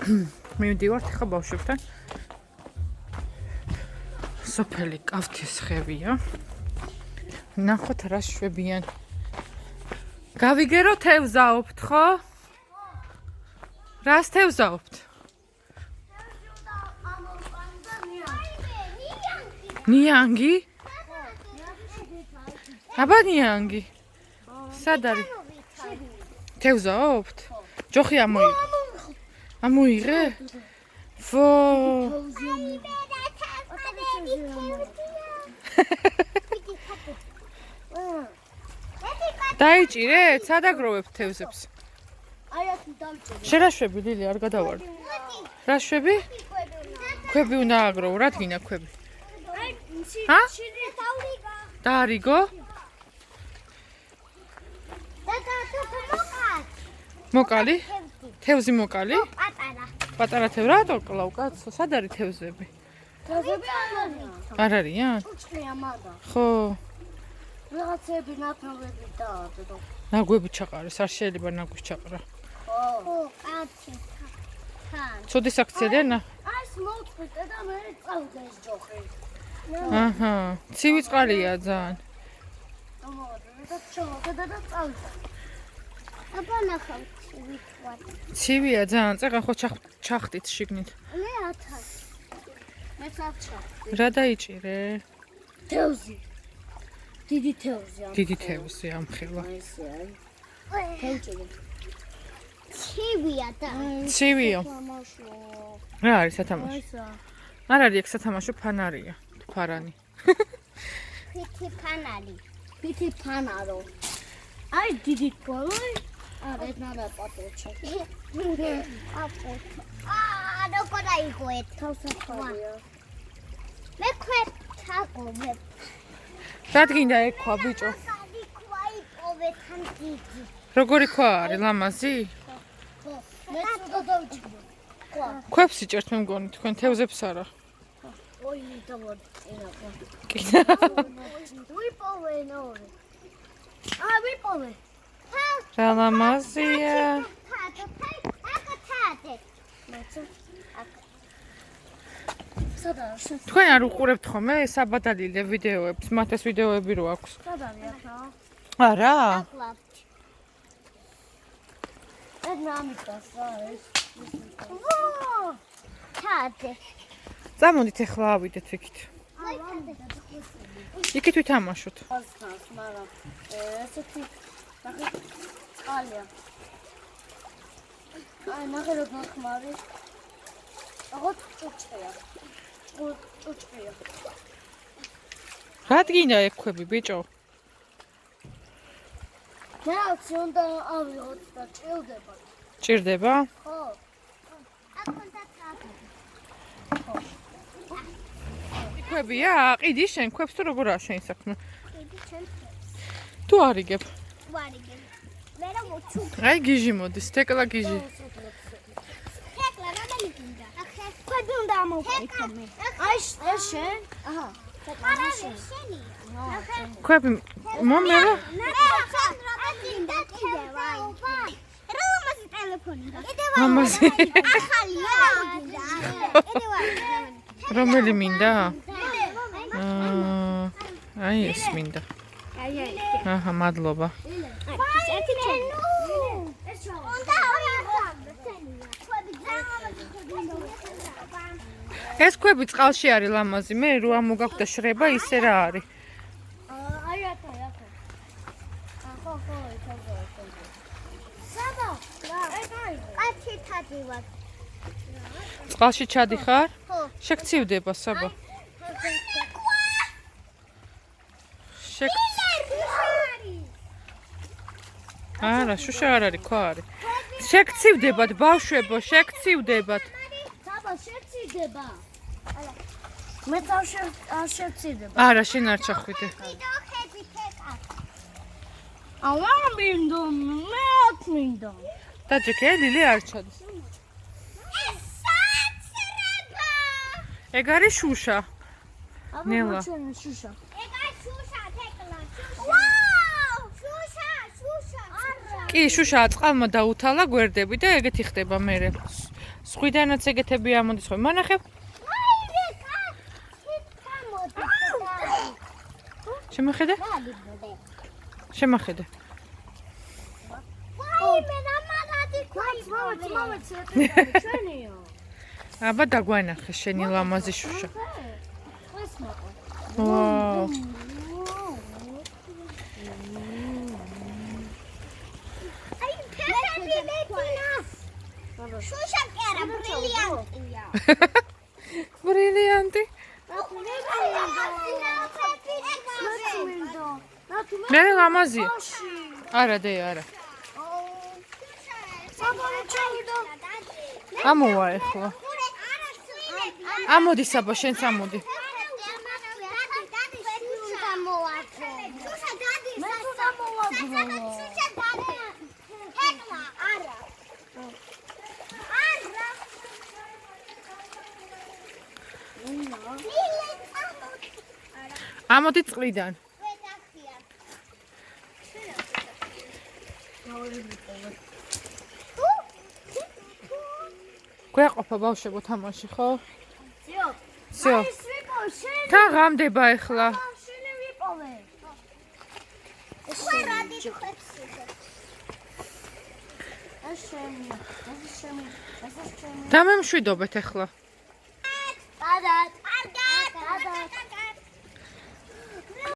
მივდივართ ახლა ბავშვებთან. სოფელი კავთისხევია. ნახოთ რა შვებიან. გავიგერო თევზაობთ, ხო? რას თევზაობთ? ნიანგი? აბა ნიანგი. სად არის? თევზაობთ? ჯოხი ამოიღე? ფო. დაიჭირეთ? სად აგროვებთ თევზებს? შენ რა შვები, ლილი, არ გადავარდი. რა შვები? ქვები უნდა აგროვო, რა თქინა ქვები? ჰა? დაარიგო? მოკალი? თევზი მოკალი? პატარა თევზი, რატო კლავ კაცო? სად არის თევზები? თევზები არ არიან? უჩქრია მადა. ხო. რაღაცები ნათნობები დაადო. ნაგვები ჩაყარეს, არ შეიძლება ნაგვის ჩაყრა. ხო, კაცი. ცუდი საქციელია ნა? ეს მოწყვიტე და მე წავდა ეს ჯოხი. აჰა, ცივი წყალია ძალიან. და ჩავდა და წავდა. აბა ნახავ ცივი თქვა. ცივია ძალიან, წეღან ხო ჩახტით შიგნით. მე 1000. მე საჩხა. რა დაიჭირე? თევზი. დიდი თევზი ამ. დიდი თევზი ამხილა. ესე არის. თევზი. ცივია და. ცივია. თამაშო. რა არის სათამაშო? ესა. არ არის ეგ სათამაშო, ფანარია. ფარანი. ფითი ფანარი. ფითი ფანარო. აი დიდი თვალი. არა ნადა პატოჩა. აპო. როგორ აიგოეთ თავსახურია. მე ქვეთ თაგობე. რადგინდა ეგ ქვა ბიჭო? აიგოვე თან დიდი. როგორი ქვა არის ლამაზი? მე ცოტა დავჭიდო. ქვებს იჭერთ მე მგონი თქვენ თევზებს არა. ოი დავორწინა. კიდე. ვიპოვე ნორი. ვიპოვე. რა ლამაზია. თქვენ არ უყურებთ ხოლმე საბადალილე ვიდეოებს, მათ ეს ვიდეოები რო აქვს. სად არის ახლა? არა. ეს ნამიტას რა ეს? ვო! თადე. წამოდით ახლა ავიდეთ იქით. იქით ვითამაშოთ. ასხას, მაგრამ ესეთი ყალია. აი, ნახე რა გახმარი. აღოთ ჭუჭყია. ჭუჭყია. რადგინდა ეგ ქვები ბიჭო? მე აქვს უნდა ავიღოთ და ჭირდება. ჭირდება? ხო. აქ უნდა თაფი. ქვებია? აყიდი შენ ქვებს თუ როგორ არა შენ საქმე? კიდე ჩემ თუ არიგებ? ვარიგებ. მე რა მოჩუ. აი გიჟი მოდის, თეკლა გიჟი. თეკლა რა მიგინდა? ახლა ქვები უნდა ამოვყიდო მე. აი ეს შენ? აჰა. არა შენი. ქვები მომელა? ნაცა კიდე ვაი. რომას ტელეფონი და. ამაზე. ახალია. კიდე ვაი. რომელი მინდა? აი ეს მინდა. აი. აჰა, მადლობა. ეს ქვები წყალში არის ლამაზი, მე რო ამოგაქვთ და შრება ისე რა არის. აი აკა. ხო, საბა, ეგ აი. კაცი თადივარ. წყალში ჩადიხარ? ხო. შეგცივდება საბა. არა, შუშა არ არის, ქვა არის. შეგცივდებათ ბავშვებო, შეგცივდებათ. საბა, შეგცივდება. მე არ შევცივდება. არა, შენ არ ჩახვიდე. ამა მინდო, მე აქ მინდო. დაჯექე, ლილი არ ჩადის. ეგ არის შუშა. ნელა. შუშა. ეგ არის შუშა, თეკლა. ვაუ! შუშა. არა. კი, შუშა წყალმა დაუთალა გვერდები და ეგეთი ხდება მერე. სხვიდანაც ეგეთები ამოდის ხო? მონახებ? შემოხედე? შემოხედე. აბა დაგვანახე შენი ლამაზი შუშა. ვაუ. შუშა კი არა, ბრილიანტია. ბრილიანტი. მე ლამაზია. არა დე, არა. ამოვა ეხლა. ამოდი საბა, შენც ამოდი. ამოდი წყლიდან. გვეყოფა ბავშვებო თამაში, ხო? всё. თან ღამდება ეხლა. დამემშვიდობეთ ეხლა. კარგად.